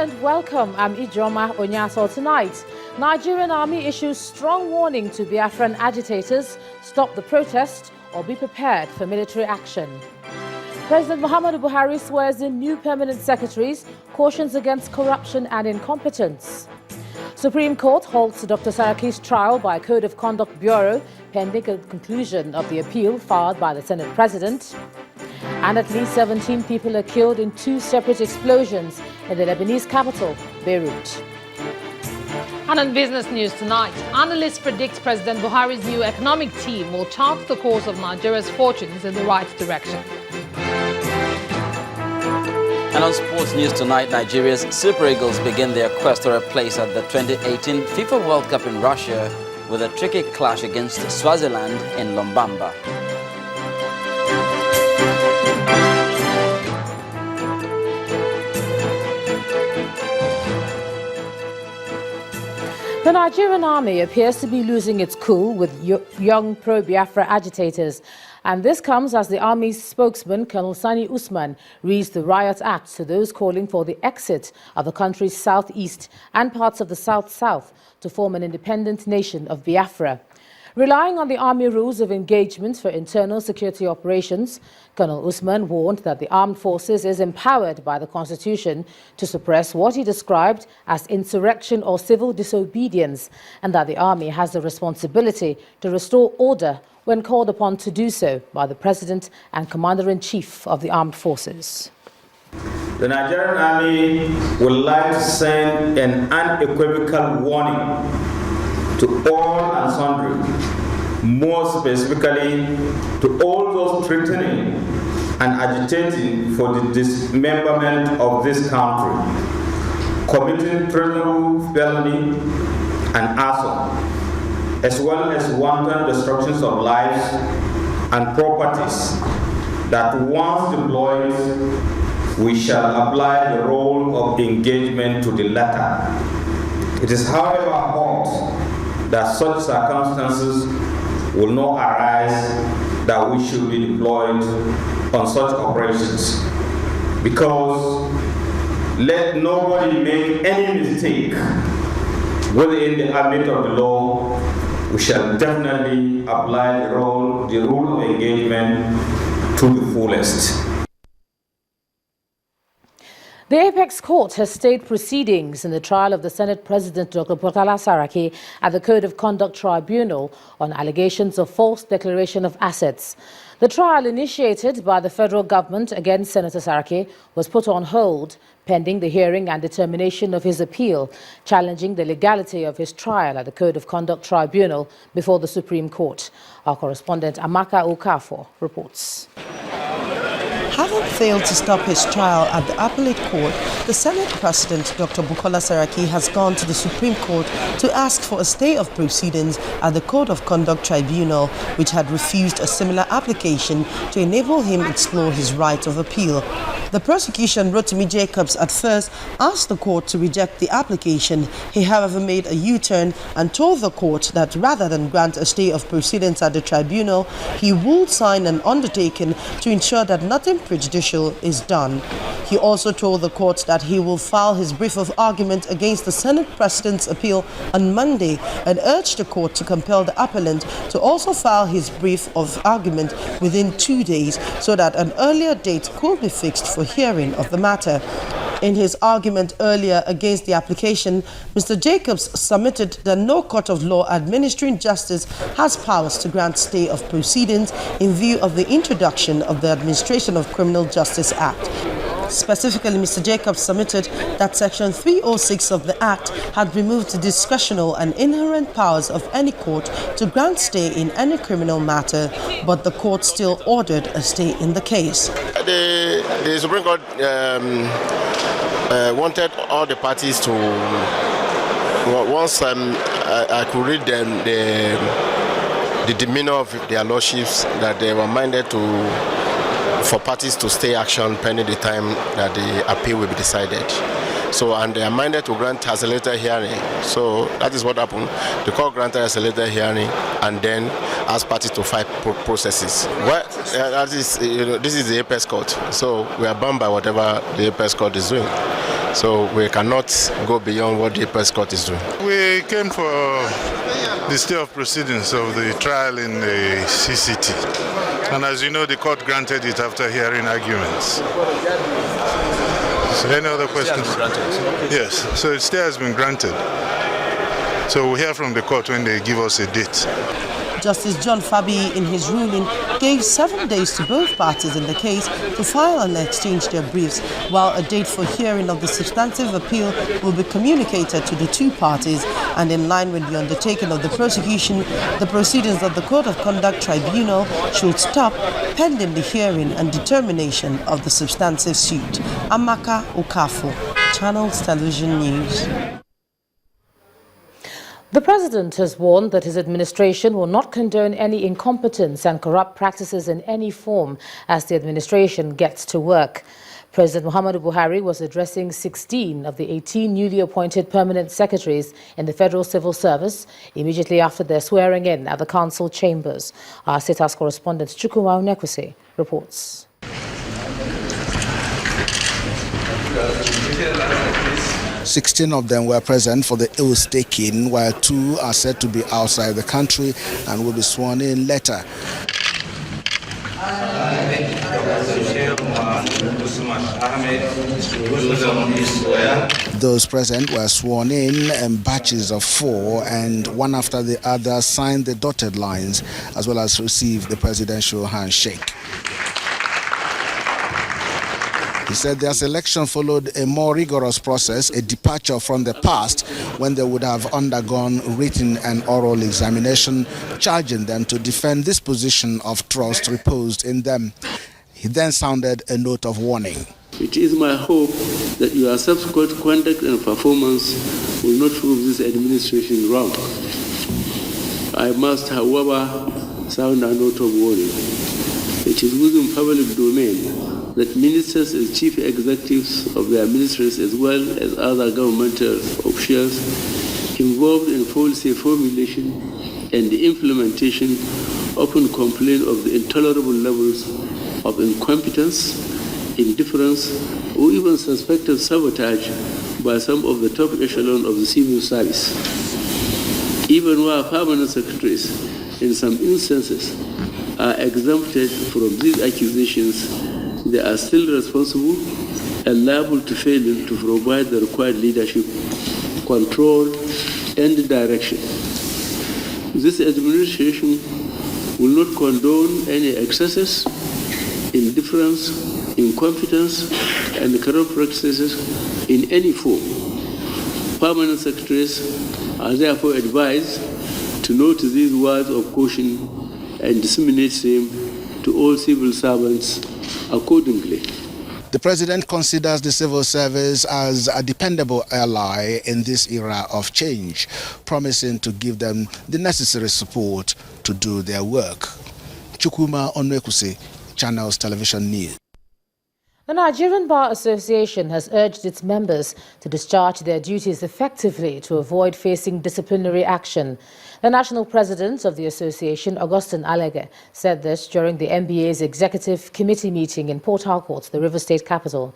and welcome. I'm Ijoma Onyaso. Tonight, Nigerian army issues strong warning to Biafran agitators: stop the protest or be prepared for military action. President Muhammadu Buhari swears in new permanent secretaries, cautions against corruption and incompetence. Supreme Court halts Dr. Saraki's trial by Code of Conduct Bureau pending a conclusion of the appeal filed by the Senate President. And at least 17 people are killed in two separate explosions in the Lebanese capital, Beirut. And in business news tonight, analysts predict President Buhari's new economic team will chart the course of Nigeria's fortunes in the right direction. And on sports news tonight, Nigeria's Super Eagles begin their quest for a place at the 2018 FIFA World Cup in Russia with a tricky clash against Swaziland in Lumbamba. The Nigerian army appears to be losing its cool with young pro-Biafra agitators. And this comes as the army's spokesman, Colonel Sani Usman, reads the Riot Act to those calling for the exit of the country's southeast and parts of the south-south to form an independent nation of Biafra. Relying on the army rules of engagement for internal security operations, Colonel Usman warned that the armed forces is empowered by the Constitution to suppress what he described as insurrection or civil disobedience, and that the army has the responsibility to restore order when called upon to do so by the President and Commander-in-Chief of the Armed Forces. The Nigerian Army would like to send an unequivocal warning to all and sundry, more specifically to all those threatening and agitating for the dismemberment of this country, committing treasonable felony and arson, as well as wanton destructions of lives and properties, that once deployed, we shall apply the role of engagement to the latter. It is, however, hoped that such circumstances will not arise that we should be deployed on such operations. Because let nobody make any mistake within the ambit of the law, we shall definitely apply the rule of engagement to the fullest. The Apex Court has stayed proceedings in the trial of the Senate President Dr. Bukola Saraki at the Code of Conduct Tribunal on allegations of false declaration of assets. The trial, initiated by the federal government against Senator Saraki, was put on hold pending the hearing and determination of his appeal, challenging the legality of his trial at the Code of Conduct Tribunal before the Supreme Court. Our correspondent Amaka Okafor reports. Having failed to stop his trial at the appellate court, the Senate President, Dr. Bukola Saraki, has gone to the Supreme Court to ask for a stay of proceedings at the Code of Conduct Tribunal, which had refused a similar application to enable him explore his right of appeal. The prosecution, Rotimi Jacobs, at first asked the court to reject the application. He, however, made a U-turn and told the court that rather than grant a stay of proceedings at the tribunal, he would sign an undertaking to ensure that nothing prejudicial is done. He also told the court that he will file his brief of argument against the Senate President's appeal on Monday and urged the court to compel the appellant to also file his brief of argument within 2 days so that an earlier date could be fixed for hearing of the matter. In his argument earlier against the application, Mr. Jacobs submitted that no court of law administering justice has powers to grant stay of proceedings in view of the introduction of the Administration of Criminal Justice Act. Specifically, Mr. Jacobs submitted that Section 306 of the Act had removed the discretional and inherent powers of any court to grant stay in any criminal matter, but the court still ordered a stay in the case. The Supreme Court wanted all the parties to, once I could read them, the demeanor of their lordships, that they were minded for parties to stay action pending the time that the appeal will be decided. So, and they are minded to grant accelerated hearing. So that is what happened. The court granted accelerated hearing and then asked parties to file processes. Well, that is, this is the Apex Court. So we are bound by whatever the Apex Court is doing. So we cannot go beyond what the apex court is doing. We came for the stay of proceedings of the trial in the CCT. And as you know, the court granted it after hearing arguments. So any other questions? Yes, so the stay has been granted. So we'll hear from the court when they give us a date. Justice John Fabi, in his ruling, gave 7 days to both parties in the case to file and exchange their briefs, while a date for hearing of the substantive appeal will be communicated to the two parties. And in line with the undertaking of the prosecution, the proceedings of the Code of Conduct Tribunal should stop pending the hearing and determination of the substantive suit. Amaka Okafo, Channels Television News. The president has warned that his administration will not condone any incompetence and corrupt practices in any form as the administration gets to work. President Muhammadu Buhari was addressing 16 of the 18 newly appointed permanent secretaries in the Federal Civil Service immediately after their swearing in at the council chambers. Our State House correspondent Chukwuma Onekwusi reports. 16 of them were present for the oath taking, while 2 are said to be outside the country and will be sworn in later. Those present were sworn in batches of 4, and one after the other signed the dotted lines as well as received the presidential handshake. He said their selection followed a more rigorous process, a departure from the past when they would have undergone written and oral examination, charging them to defend this position of trust reposed in them. He then sounded a note of warning. It is my hope that your subsequent conduct and performance will not prove this administration wrong. I must, however, sound a note of warning. It is within public domain that ministers as chief executives of their ministries as well as other governmental officials involved in policy formulation and the implementation often complain of the intolerable levels of incompetence, indifference, or even suspected sabotage by some of the top echelon of the civil service. Even while permanent secretaries, in some instances, are exempted from these accusations, they are still responsible and liable to failing to provide the required leadership, control, and direction. This administration will not condone any excesses, indifference, incompetence, and corrupt practices in any form. Permanent secretaries are therefore advised to note these words of caution and disseminate them to all civil servants accordingly. The president considers the civil service as a dependable ally in this era of change, promising to give them the necessary support to do their work. Chukwuma Onekwusi, Channels Television News. The Nigerian Bar Association has urged its members to discharge their duties effectively to avoid facing disciplinary action. The national president of the association, Augustine Alege, said this during the NBA's executive committee meeting in Port Harcourt, the River State capital.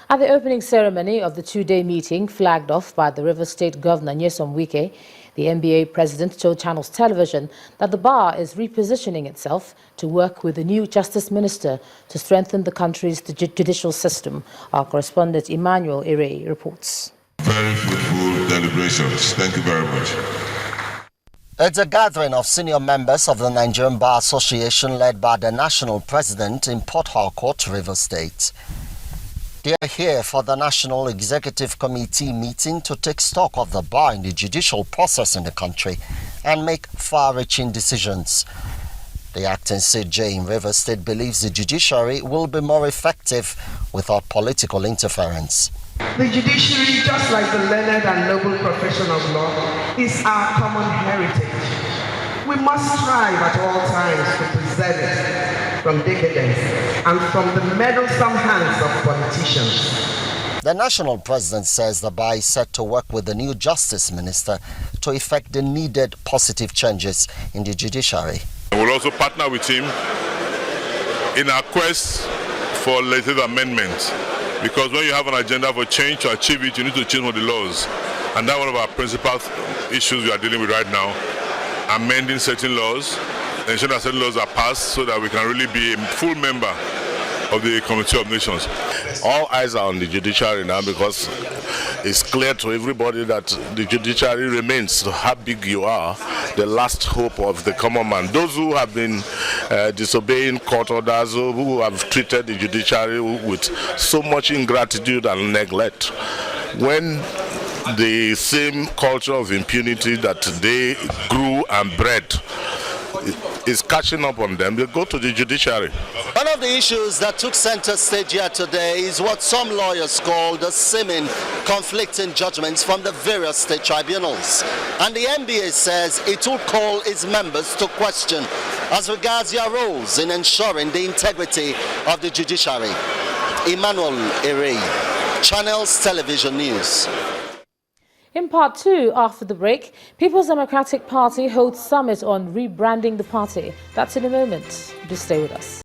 At the opening ceremony of the 2-day meeting, flagged off by the River State Governor Nyesom Wike, the NBA president told Channels Television that the bar is repositioning itself to work with the new Justice Minister to strengthen the country's judicial system. Our correspondent Emmanuel Ire reports. Very fruitful deliberations. Thank you very much. It's a gathering of senior members of the Nigerian Bar Association led by the national president in Port Harcourt, River State. They are here for the National Executive Committee meeting to take stock of the bar in the judicial process in the country and make far-reaching decisions. The acting CJ in River State believes the judiciary will be more effective without political interference. The judiciary, just like the learned and noble profession of law, is our common heritage. We must strive at all times to preserve it from decadence and from the meddlesome hands of politicians. The national president says the bar is set to work with the new Justice Minister to effect the needed positive changes in the judiciary. We'll also partner with him in our quest for legislative amendments Because when you have an agenda for change, to achieve it, you need to change all the laws. And that's one of our principal issues we are dealing with right now. Amending certain laws, ensuring that certain laws are passed so that we can really be a full member of the Committee of Nations. All eyes are on the judiciary now because it's clear to everybody that the judiciary remains, how big you are, the last hope of the common man. Those who have been disobeying court orders, who have treated the judiciary with so much ingratitude and neglect, when the same culture of impunity that they grew and bred is catching up on them, they go to the judiciary. One of the issues that took center stage here today is what some lawyers call the seeming conflicting judgments from the various state tribunals. And the NBA says it will call its members to question as regards their roles in ensuring the integrity of the judiciary. Emmanuel Ere, Channels Television News. In part 2, after the break, People's Democratic Party holds summit on rebranding the party. That's in a moment. Do stay with us.